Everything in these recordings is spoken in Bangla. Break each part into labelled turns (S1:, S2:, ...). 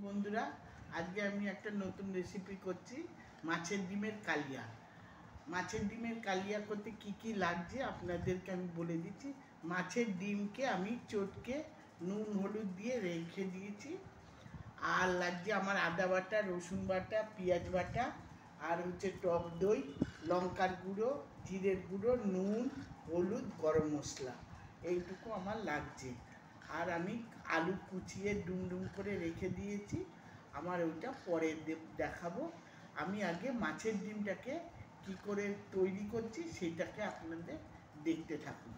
S1: বন্ধুরা, আজকে আমি একটা নতুন রেসিপি করছি, মাছের ডিমের কালিয়া। মাছের ডিমের কালিয়া করতে কি কি লাগছে আপনাদেরকে আমি বলে দিচ্ছি। মাছের ডিমকে আমি চটকে নুন হলুদ দিয়ে রেখে দিয়েছি। আর লাগছে আমার আদা বাটা, রসুন বাটা, পেঁয়াজ বাটা, আর হচ্ছে টক দই, লঙ্কার গুঁড়ো, জিরের গুঁড়ো, নুন, হলুদ, গরম মশলা, এইটুকু আমার লাগছে। আর আমি আলু কুচিয়ে ডুম ডুম করে রেখে দিয়েছি, আমার ওইটা পরে দেখাবো। আমি আগে মাছের ডিমটাকে কি করে তৈরি করছি সেটাকে আপনাদের দেখতে থাকুন।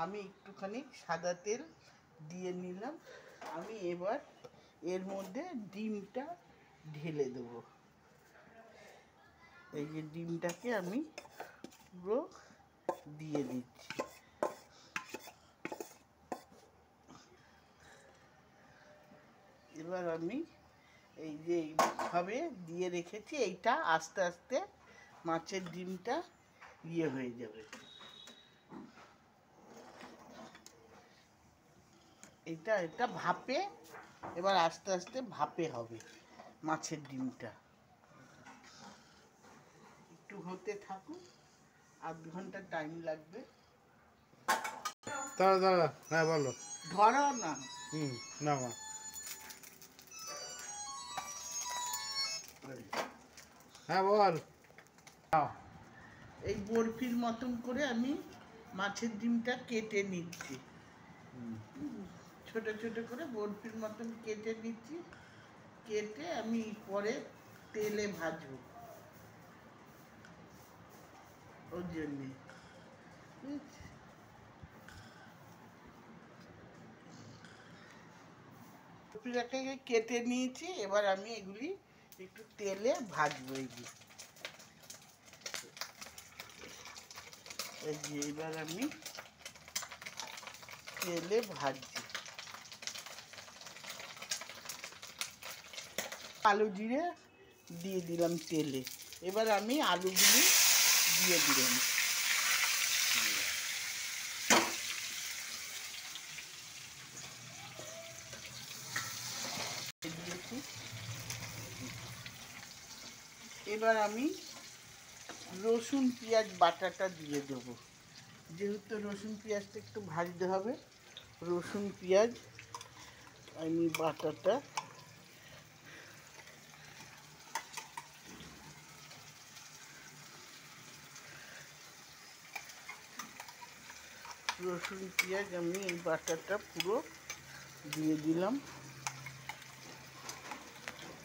S1: আমি একটুখানি সাদা তেল দিয়ে নিলাম। আমি এবার এর মধ্যে ডিমটা ঢেলে দেবো। এই যে ডিমটাকে আমি পুরো দিয়ে দিচ্ছি। এবার আমি এই যে এইভাবে দিয়ে রেখেছি, এইটা আস্তে আস্তে মাছের ডিমটা ইয়ে হয়ে যাবে। এটা ভাপে, এবার আস্তে আস্তে ভাপে হবে মাছের ডিমটা। একটু হতে থাকুক, আধ ঘন্টা টাইম লাগবে।
S2: দাঁড়া হ্যাঁ বলো।
S1: ধরো না।
S2: না হ্যাঁ বল।
S1: এই বরফির মতন করে আমি মাছের ডিমটা কেটে নিচ্ছি, ছোট ছোট করে বরফির মতন কেটে নিচ্ছি। কেটে আমি পরে তেলে ভাজবো, ওর জন্যে। বরফিটাকে কেটে নিয়েছি, এবার আমি এগুলি একটু তেলে ভাজবো। এই যে এবার আমি তেলে ভাজছি। কালো জিরে দিয়ে দিলাম তেলে। এবার আমি আলুগুলি দিয়ে দিলাম। এবার আমি রসুন পেঁয়াজ বাটাটা দিয়ে দেবো। যেহেতু রসুন পেঁয়াজটা একটু ভাজতে হবে, রসুন পেঁয়াজ আমি বাটাটা রসুন পেঁয়াজ আমি এই বাটাটা পুরো দিয়ে দিলাম।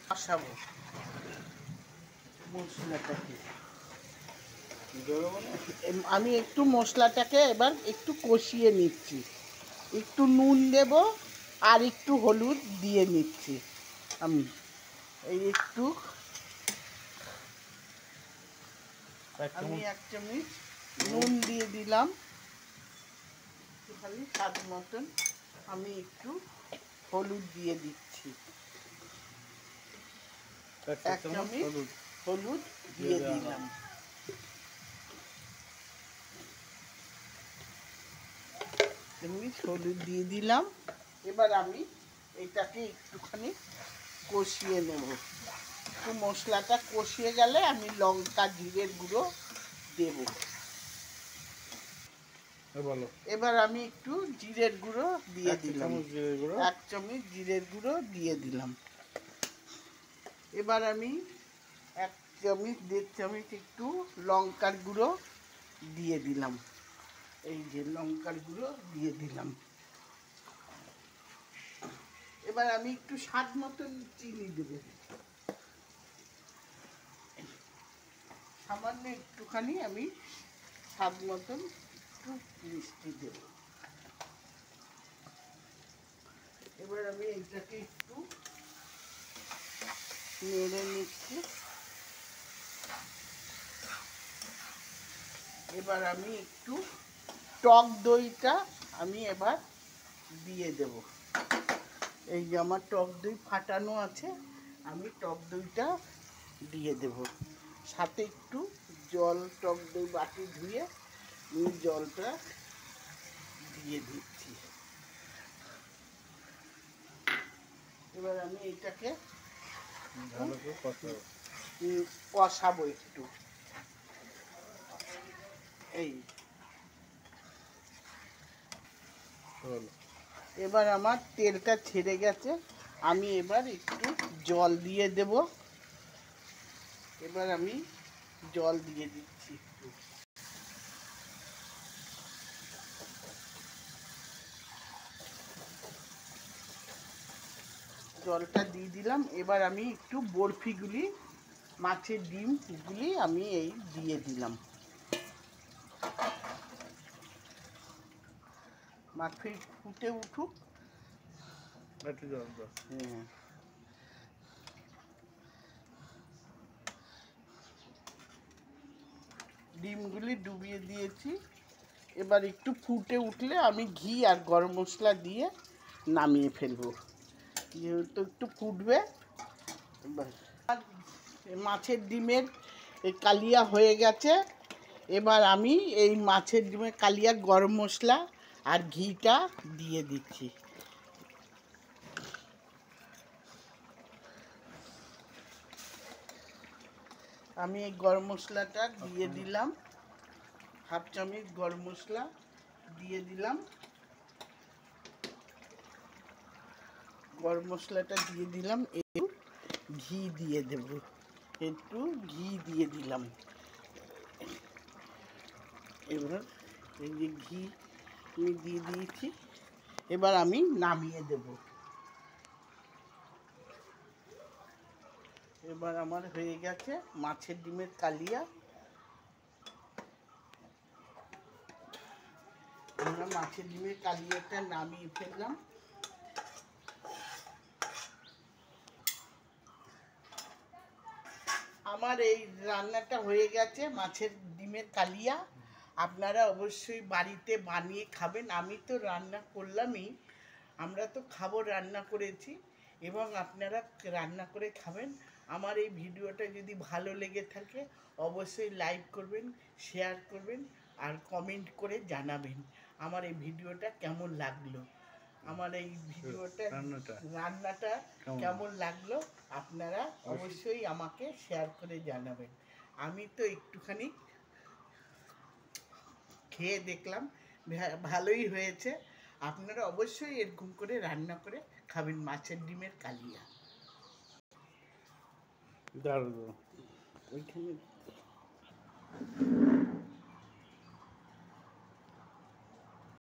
S1: কষাবো মশলাটাকে। আমি একটু মশলাটাকে এবার একটু কষিয়ে নিচ্ছি। একটু নুন দেব আর একটু হলুদ দিয়ে নিচ্ছি। আমি এই একটু আমি 1 চামচ নুন দিয়ে দিলাম, খালি স্বাদ মতন। আমি একটু হলুদ দিয়ে দিচ্ছি, 1 চামচ হলুদ দিয়ে দিলাম। হলুদ দিয়ে দিলাম। এবার আমি এটাকে একটুখানি কষিয়ে নেব। একটু মশলাটা কষিয়ে গেলে আমি লঙ্কা জিরের গুঁড়ো দেব। এবার আমি একটু জিরের গুঁড়ো দিয়ে দিলাম, 1 চামচ জিরের গুঁড়ো দিয়ে দিলাম। এবার আমি 1 চামচ 1.5 চামচ একটু লঙ্কার গুঁড়ো দিয়ে দিলাম। এই যে লঙ্কার গুঁড়ো দিয়ে দিলাম। এবার আমি একটু স্বাদ মতন চিনি দেব, সামান্য একটুখানি আমি স্বাদ মতন একটু মিষ্টি দেব। এবার আমি এইটাকে একটু নেড়ে নিচ্ছি। এবার আমি একটু টক দইটা আমি এবার দিয়ে দেব। এই যে আমার টক দই ফাটানো আছে, আমি টক দইটা দিয়ে দেব। সাথে একটু জল, টক দই বাটি ধুয়ে আমি জলটা দিয়ে দিচ্ছি। এবার আমি এটাকে
S2: ভালো করে কষাবো।
S1: কষাবো একটু। এই
S2: বলো।
S1: এবার আমার তেলটা ছেড়ে গেছে, আমি এবার একটু জল দিয়ে দেব। এবার আমি জল দিয়ে দিচ্ছি একটু। জলটা দিয়ে দিলাম। এবার আমি একটু বরফিগুলি, মাছের ডিমগুলি আমি এই দিয়ে দিলাম। মাছ ফুটে উঠুক।
S2: একটু জল দাও।
S1: হ্যাঁ, ডিমগুলি ডুবিয়ে দিয়েছি। এবার একটু ফুটে উঠলে আমি ঘি আর গরম মশলা দিয়ে নামিয়ে ফেলবো, যেহেতু একটু ফুটবে। এবার মাছের ডিমের এই কালিয়া হয়ে গেছে। এবার আমি এই মাছের ডিমের কালিয়া গরম মশলা আর ঘিটা দিয়ে দিচ্ছি। আমি এই গরম মশলাটা দিয়ে দিলাম, হাফ চামচ গরম মশলা দিয়ে দিলাম। গরম মশলাটা দিয়ে দিলাম, একটু ঘি দিয়ে দেব, একটু ঘি দিয়ে দিলাম। এবার এই যে ঘি আমি দিয়ে দিয়েছি, এবার আমি নামিয়ে দেব। এবার আমার হয়ে গেছে মাছের ডিমের কালিয়া। আমরা মাছের ডিমের কালিয়াটা নামিয়ে ফেললাম। আমার এই রান্নাটা হয়ে গেছে, মাছের ডিমের কালিয়া। আপনারা অবশ্যই বাড়িতে বানিয়ে খাবেন। আমি তো রান্না করলামই, আমরা তো খাবো, রান্না করেছি, এবং আপনারা রান্না করে খাবেন। আমার এই ভিডিওটা যদি ভালো লেগে থাকে অবশ্যই লাইক করবেন, শেয়ার করবেন, আর কমেন্ট করে জানাবেন আমার এই ভিডিওটা কেমন লাগলো। আমার এই ভিডিওটা রান্নাটা কেমন লাগলো আপনারা অবশ্যই আমাকে শেয়ার করে জানাবেন। আমি তো একটুখানি খেয়ে দেখলাম, ভালোই হয়েছে। আপনারা অবশ্যই এরকম করে রান্না করে খাবেন মাছের ডিমের কালিয়া।
S2: দাঁড়াও।
S1: ওইখানে